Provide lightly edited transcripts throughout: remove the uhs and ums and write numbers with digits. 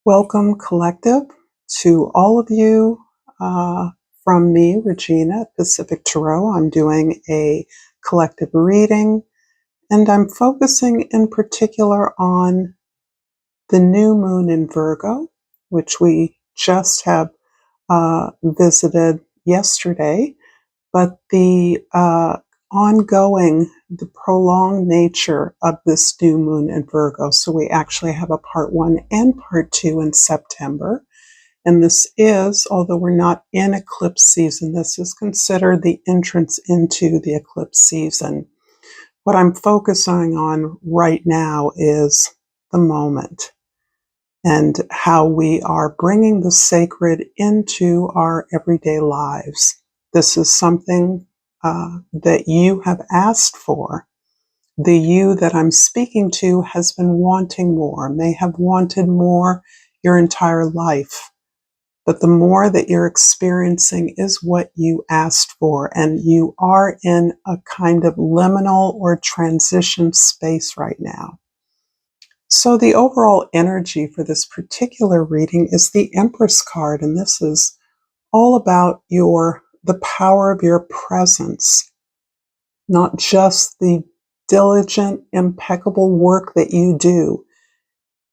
Welcome, collective, to all of you from me, Regina, at Pacific Tarot. I'm doing a collective reading, and I'm focusing in particular on the new moon in Virgo, which we just have visited yesterday, but the the prolonged nature of this new moon in Virgo. So we actually have a part 1 and part 2 in September. And this is, although we're not in eclipse season, this is considered the entrance into the eclipse season. What I'm focusing on right now is the moment and how we are bringing the sacred into our everyday lives. This is something that you have asked for. The you that I'm speaking to has been wanting more, may have wanted more your entire life. But the more that you're experiencing is what you asked for, and you are in a kind of liminal or transition space right now. So the overall energy for this particular reading is the Empress card, and this is all about the power of your presence, not just the diligent, impeccable work that you do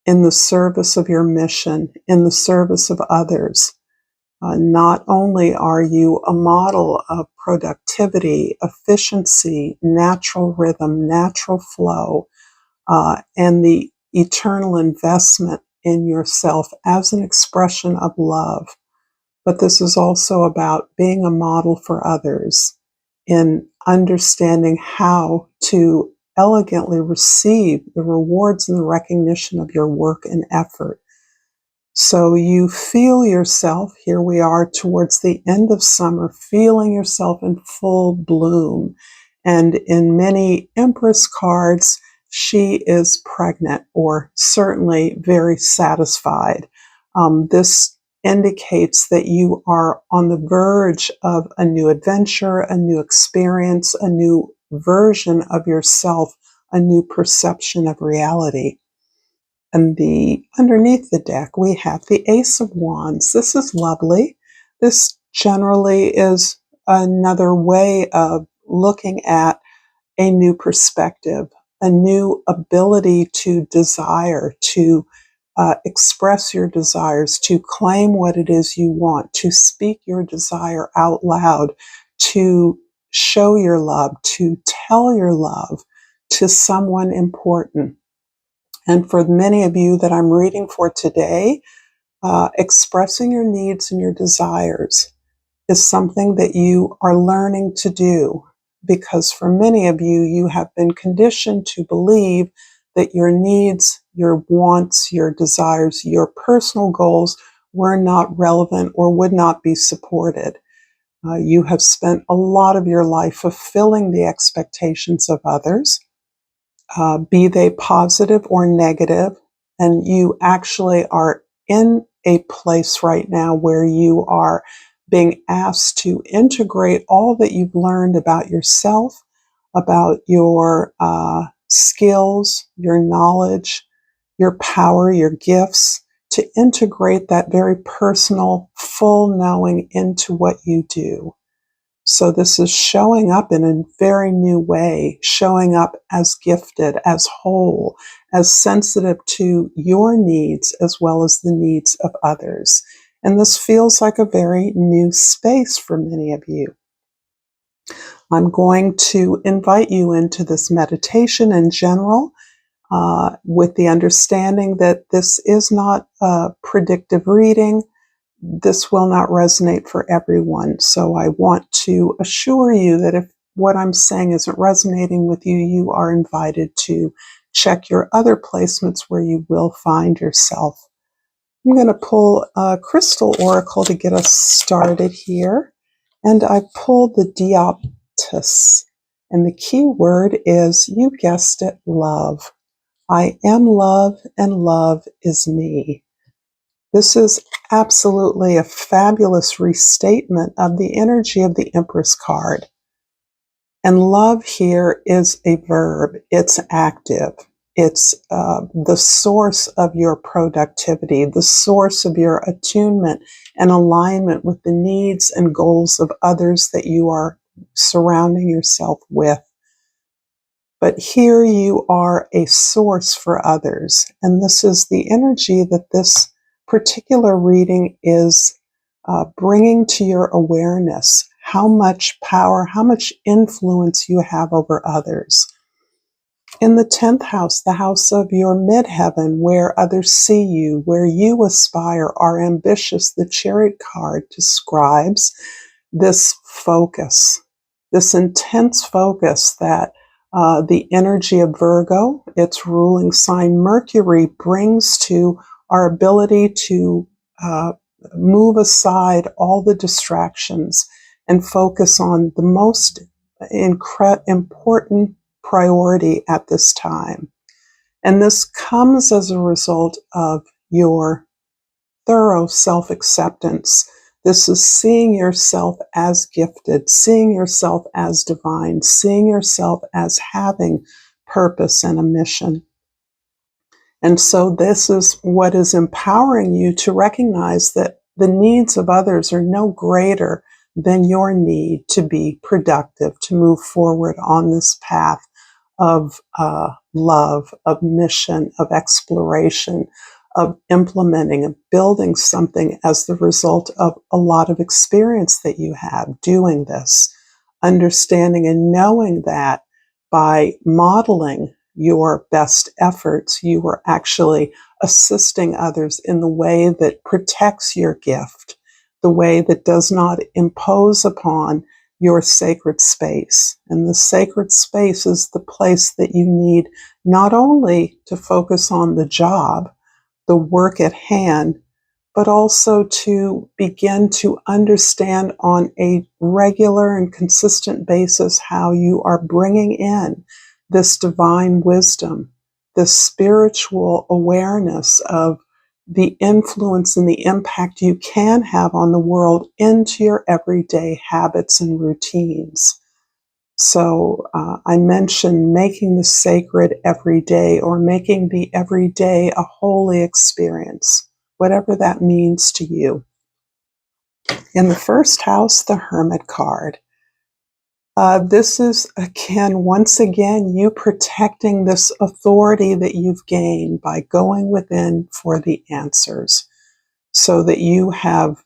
in the service of your mission, in the service of others. Not only are you a model of productivity, efficiency, natural rhythm, natural flow, and the eternal investment in yourself as an expression of love, but this is also about being a model for others in understanding how to elegantly receive the rewards and the recognition of your work and effort. So you feel yourself, here we are towards the end of summer, feeling yourself in full bloom. And in many Empress cards, she is pregnant or certainly very satisfied. This indicates that you are on the verge of a new adventure, a new experience, a new version of yourself, a new perception of reality. And underneath the deck, we have the Ace of Wands. This is lovely. This generally is another way of looking at a new perspective, a new ability to desire, to express your desires, to claim what it is you want, to speak your desire out loud, to show your love, to tell your love to someone important. And for many of you that I'm reading for today, expressing your needs and your desires is something that you are learning to do, because for many of you, you have been conditioned to believe that your needs, your wants, your desires, your personal goals were not relevant or would not be supported. You have spent a lot of your life fulfilling the expectations of others, be they positive or negative, and you actually are in a place right now where you are being asked to integrate all that you've learned about yourself, about your skills, your knowledge, your power, your gifts, to integrate that very personal, full knowing into what you do. So this is showing up in a very new way, showing up as gifted, as whole, as sensitive to your needs as well as the needs of others. And this feels like a very new space for many of you. I'm going to invite you into this meditation in general, with the understanding that this is not a predictive reading. This will not resonate for everyone. So I want to assure you that if what I'm saying isn't resonating with you, you are invited to check your other placements where you will find yourself. I'm going to pull a crystal oracle to get us started here. And I pulled the Dioptus. And the key word is, you guessed it, love. I am love and love is me. This is absolutely a fabulous restatement of the energy of the Empress card. And love here is a verb. It's active. It's the source of your productivity, the source of your attunement and alignment with the needs and goals of others that you are surrounding yourself with. But here you are a source for others. And this is the energy that this particular reading is bringing to your awareness, how much power, how much influence you have over others. In the 10th house, the house of your midheaven, where others see you, where you aspire, are ambitious, the Chariot card describes this focus, this intense focus that the energy of Virgo, its ruling sign Mercury, brings to our ability to move aside all the distractions and focus on the most important priority at this time. And this comes as a result of your thorough self-acceptance. This is seeing yourself as gifted, seeing yourself as divine, seeing yourself as having purpose and a mission. And so this is what is empowering you to recognize that the needs of others are no greater than your need to be productive, to move forward on this path of love, of mission, of exploration, of implementing, of building something as the result of a lot of experience that you have doing this, understanding and knowing that by modeling your best efforts, you are actually assisting others in the way that protects your gift, the way that does not impose upon your sacred space. And the sacred space is the place that you need not only to focus on the job, the work at hand, but also to begin to understand on a regular and consistent basis how you are bringing in this divine wisdom, this spiritual awareness of the influence and the impact you can have on the world into your everyday habits and routines. So I mentioned making the sacred every day, or making the everyday a holy experience, whatever that means to you. In the first house, the Hermit card. This is, again, once again, you protecting this authority that you've gained by going within for the answers, so that you have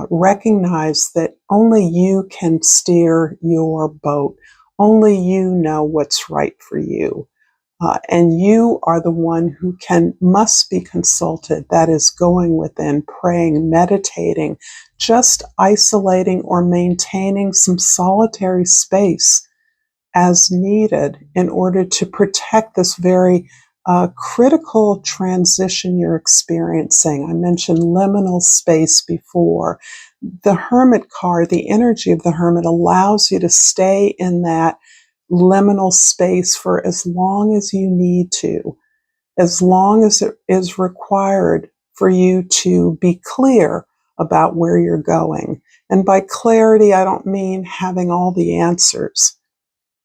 recognized that only you can steer your boat. Only you know what's right for you. And you are the one who must be consulted. That is going within, praying, meditating, just isolating or maintaining some solitary space as needed in order to protect this very critical transition you're experiencing. I mentioned liminal space before. The Hermit card, the energy of the Hermit, allows you to stay in that liminal space for as long as you need to, as long as it is required for you to be clear about where you're going. And by clarity, I don't mean having all the answers.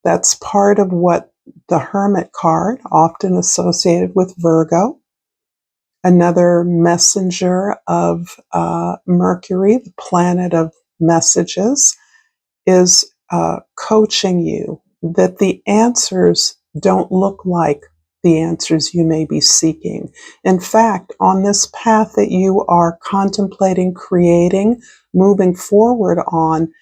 That's part of what the Hermit card, often associated with Virgo, another messenger of Mercury, the planet of messages, is coaching you that the answers don't look like the answers you may be seeking. In fact, on this path that you are contemplating, creating, moving forward on,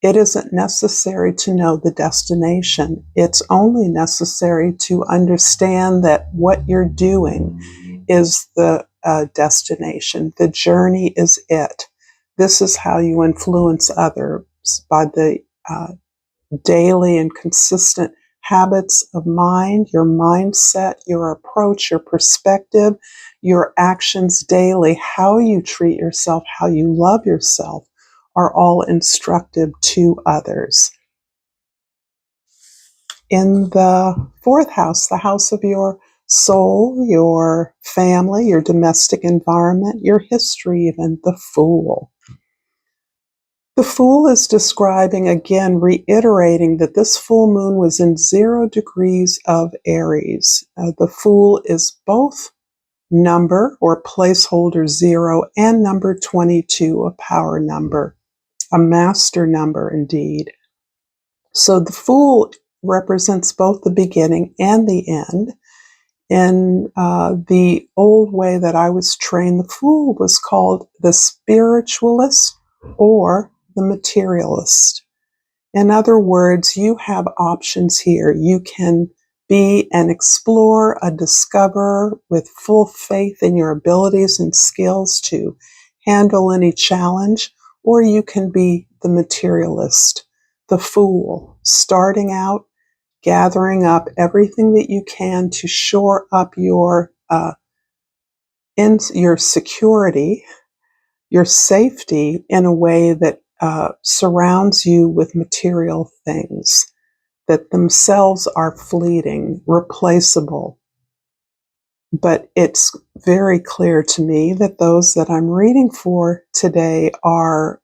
it isn't necessary to know the destination. It's only necessary to understand that what you're doing is the destination. The journey is it. This is how you influence others, by the daily and consistent habits of mind, your mindset, your approach, your perspective, your actions daily, how you treat yourself, how you love yourself, are all instructive to others. In the fourth house, the house of your soul, your family, your domestic environment, your history, even, the Fool. The Fool is describing, again, reiterating that this full moon was in 0 degrees of Aries. The Fool is both number or placeholder 0 and number 22, a power number, a master number indeed. So the Fool represents both the beginning and the end. In the old way that I was trained, the Fool was called the spiritualist or the materialist. In other words, you have options here. You can be an explorer, a discoverer with full faith in your abilities and skills to handle any challenge, or you can be the materialist, the fool, starting out, gathering up everything that you can to shore up your security, your safety in a way that surrounds you with material things that themselves are fleeting, replaceable. But it's very clear to me that those that I'm reading for today are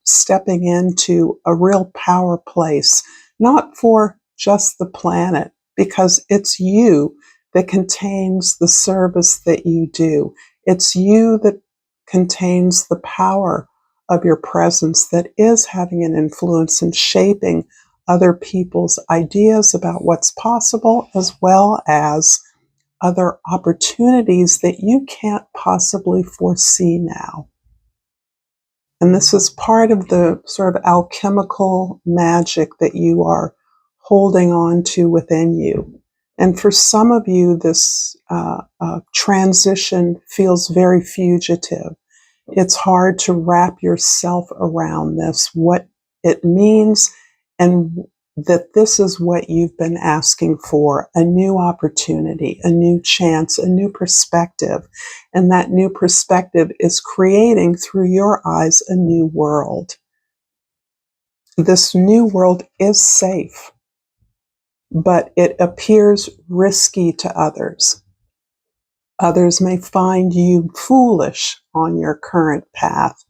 stepping into a real power place, not for just the planet, because it's you that contains the service that you do. It's you that contains the power of your presence that is having an influence in shaping other people's ideas about what's possible, as well as other opportunities that you can't possibly foresee now. And this is part of the sort of alchemical magic that you are holding on to within you. And for some of you, this transition feels very fugitive. It's hard to wrap yourself around this, what it means, and that this is what you've been asking for, a new opportunity, a new chance, a new perspective. And that new perspective is creating through your eyes a new world. This new world is safe, but it appears risky to others. Others may find you foolish on your current path.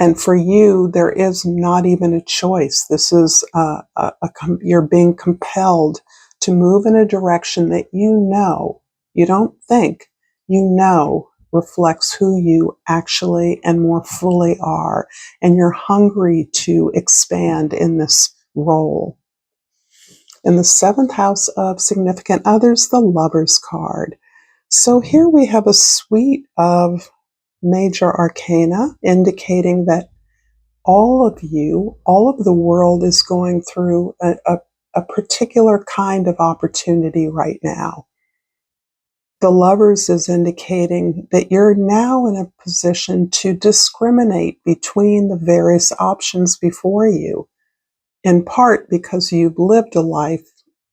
And for you, there is not even a choice. This is you're being compelled to move in a direction that you don't think, reflects who you actually and more fully are. And you're hungry to expand in this role. In the 7th house of significant others, the Lover's card. So here we have a suite of major arcana indicating that all of the world is going through a particular kind of opportunity right now. The Lovers is indicating that you're now in a position to discriminate between the various options before you, in part because you've lived a life,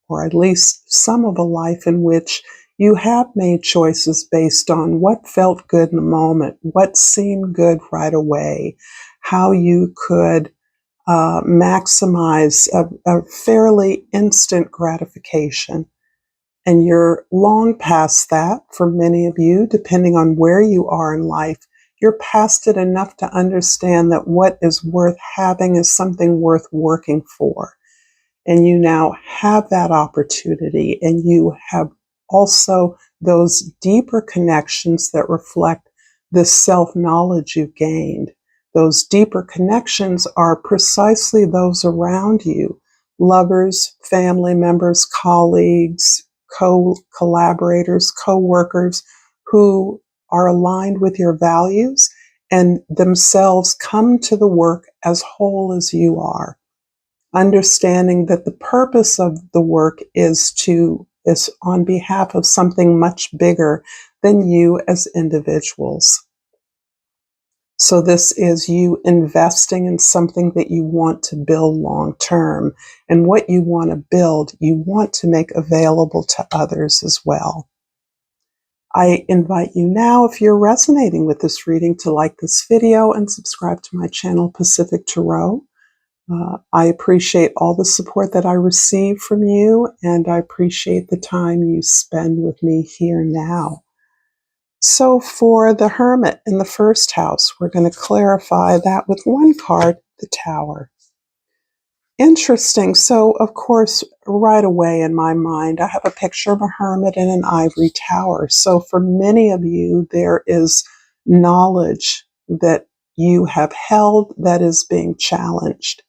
or at least some of a life, in which you have made choices based on what felt good in the moment, what seemed good right away, how you could maximize a fairly instant gratification. And you're long past that for many of you, depending on where you are in life. You're past it enough to understand that what is worth having is something worth working for. And you now have that opportunity, and you have also those deeper connections that reflect the self-knowledge you've gained. Those deeper connections are precisely those around you: lovers, family members, colleagues, collaborators, co-workers who are aligned with your values and themselves come to the work as whole as you are. Understanding that the purpose of the work is on behalf of something much bigger than you as individuals. So this is you investing in something that you want to build long term. And what you want to build, you want to make available to others as well. I invite you now, if you're resonating with this reading, to like this video and subscribe to my channel, Pacific Tarot. I appreciate all the support that I receive from you, and I appreciate the time you spend with me here now. So for the Hermit in the 1st house, we're going to clarify that with one card the Tower. Interesting. So, of course, right away in my mind, I have a picture of a hermit in an ivory tower. So, for many of you, there is knowledge that you have held that is being challenged.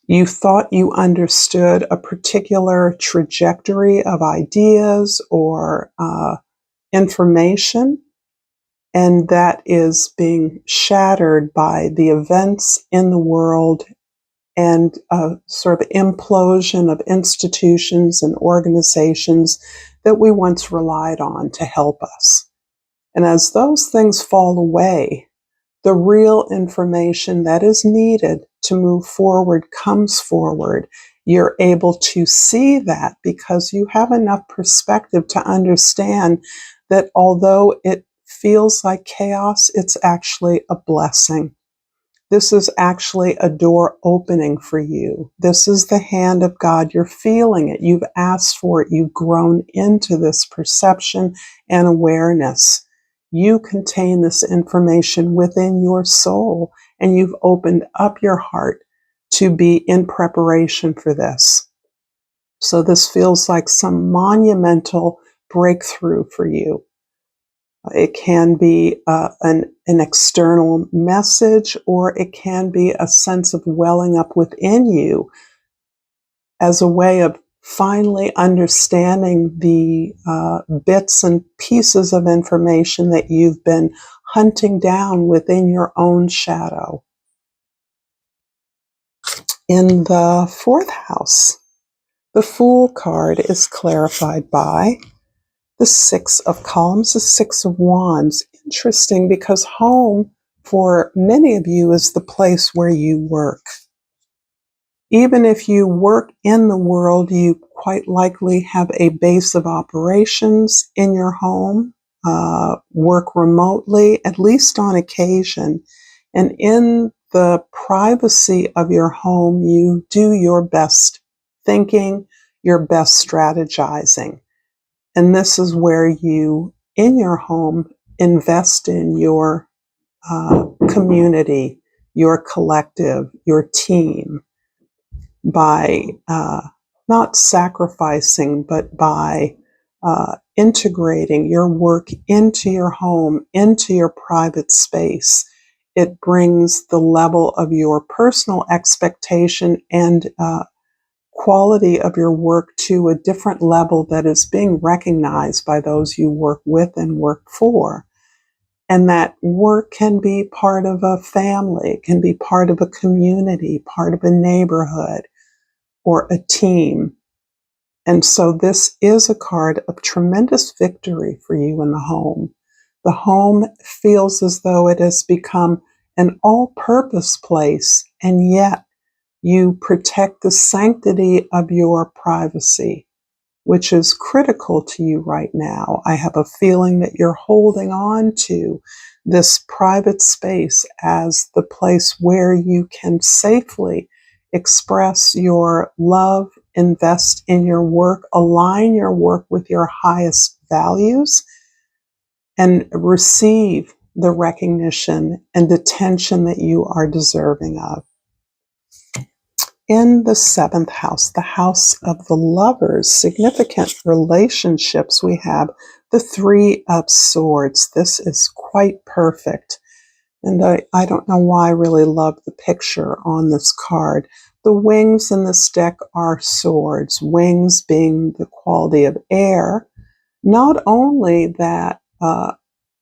You thought you understood a particular trajectory of ideas or information, and that is being shattered by the events in the world and a sort of implosion of institutions and organizations that we once relied on to help us. And as those things fall away, the real information that is needed to move forward comes forward. You're able to see that because you have enough perspective to understand that although it feels like chaos, it's actually a blessing. This is actually a door opening for you. This is the hand of God. You're feeling it. You've asked for it. You've grown into this perception and awareness. You contain this information within your soul, and you've opened up your heart to be in preparation for this. So this feels like some monumental breakthrough for you. It can be an external message, or it can be a sense of welling up within you as a way of finally understanding the bits and pieces of information that you've been hunting down within your own shadow. In the fourth house, the Fool card is clarified by the Six of Columns, the Six of Wands. Interesting, because home for many of you is the place where you work. Even if you work in the world, you quite likely have a base of operations in your home, work remotely, at least on occasion. And in the privacy of your home, you do your best thinking, your best strategizing. And this is where you, in your home, invest in your community, your collective, your team, by not sacrificing, but by integrating your work into your home, into your private space. It brings the level of your personal expectation and quality of your work to a different level that is being recognized by those you work with and work for. And that work can be part of a family, it can be part of a community, part of a neighborhood, or a team. And so this is a card of tremendous victory for you in the home. The home feels as though it has become an all-purpose place, and yet you protect the sanctity of your privacy, which is critical to you right now. I have a feeling that you're holding on to this private space as the place where you can safely express your love, invest in your work, align your work with your highest values, and receive the recognition and attention that you are deserving of. In the seventh house, the house of the lovers, significant relationships, we have the Three of Swords. This is quite perfect. And I don't know why I really love the picture on this card. The wings in this deck are swords, wings being the quality of air, not only that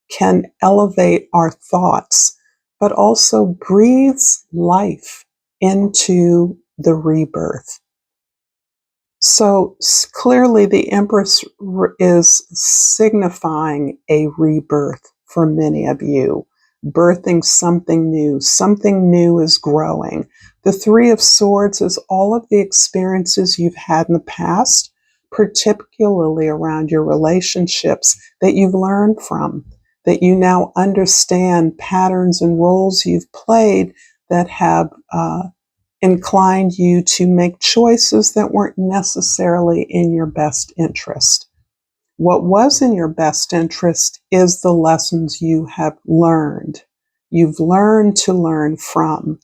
can elevate our thoughts, but also breathes life into the rebirth. So clearly the Empress is signifying a rebirth for many of you, birthing something new. Something new is growing. The Three of Swords is all of the experiences you've had in the past, particularly around your relationships, that you've learned from, that you now understand patterns and roles you've played that have inclined you to make choices that weren't necessarily in your best interest. What was in your best interest is the lessons you have learned. You've learned to learn from.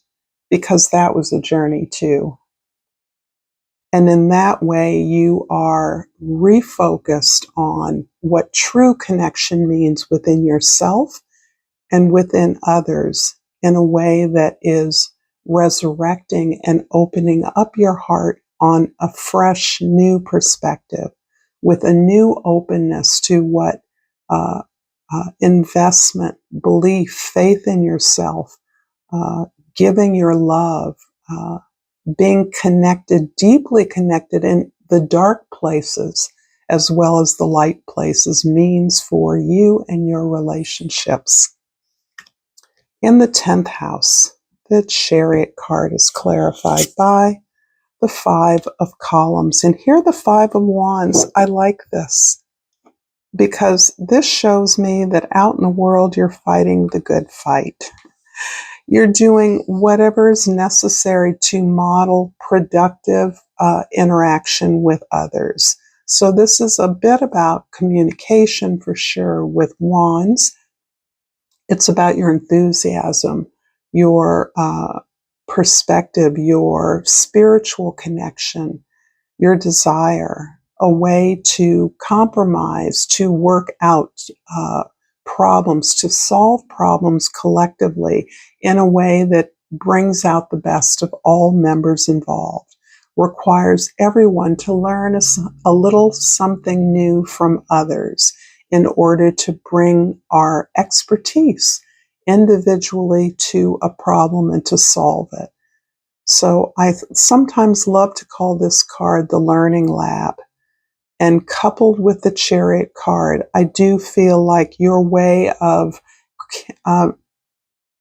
because that was a journey too. And in that way, you are refocused on what true connection means within yourself and within others in a way that is resurrecting and opening up your heart on a fresh, new perspective with a new openness to what investment, belief, faith in yourself, giving your love, being connected, deeply connected in the dark places as well as the light places means for you and your relationships. In the 10th house, the Chariot card is clarified by the 5 of Columns. And here the 5 of Wands. I like this because this shows me that out in the world you're fighting the good fight. You're doing whatever is necessary to model productive interaction with others. So this is a bit about communication for sure with Wands. It's about your enthusiasm, your perspective, your spiritual connection, your desire, a way to compromise, to work out problems, to solve problems collectively in a way that brings out the best of all members involved, requires everyone to learn a little something new from others in order to bring our expertise individually to a problem and to solve it. So I sometimes love to call this card the Learning Lab. And coupled with the Chariot card, I do feel like your way of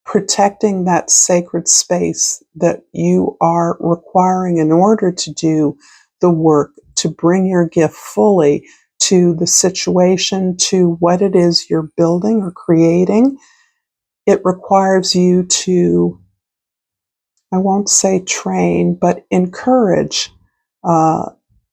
protecting that sacred space that you are requiring in order to do the work, to bring your gift fully to the situation, to what it is you're building or creating, it requires you to, I won't say train, but encourage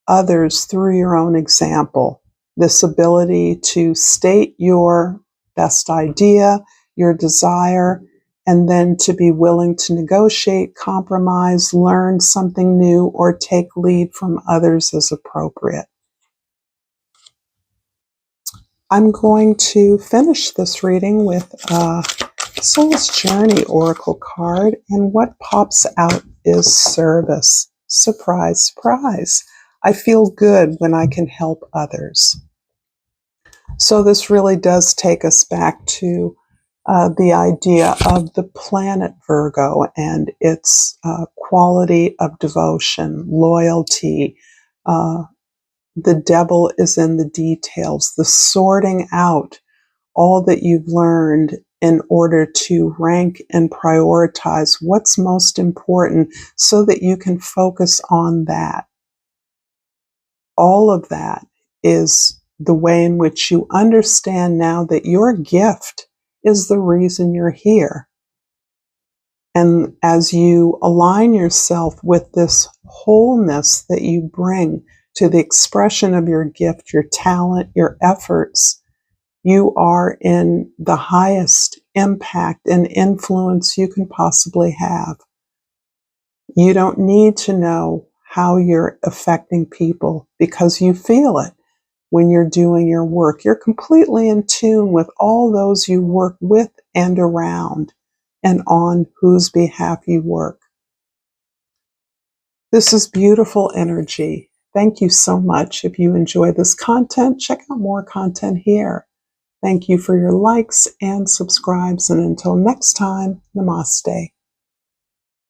others through your own example. This ability to state your best idea, your desire, and then to be willing to negotiate, compromise, learn something new, or take lead from others as appropriate. I'm going to finish this reading with Soul's Journey Oracle card, and what pops out is service. Surprise, surprise. I feel good when I can help others. So this really does take us back to the idea of the planet Virgo and its quality of devotion, loyalty. The devil is in the details, the sorting out all that you've learned in order to rank and prioritize what's most important so that you can focus on that. All of that is the way in which you understand now that your gift is the reason you're here. And as you align yourself with this wholeness that you bring to the expression of your gift, your talent, your efforts, you are in the highest impact and influence you can possibly have. You don't need to know how you're affecting people because you feel it when you're doing your work. You're completely in tune with all those you work with and around and on whose behalf you work. This is beautiful energy. Thank you so much. If you enjoy this content, check out more content here. Thank you for your likes and subscribes. And until next time, namaste.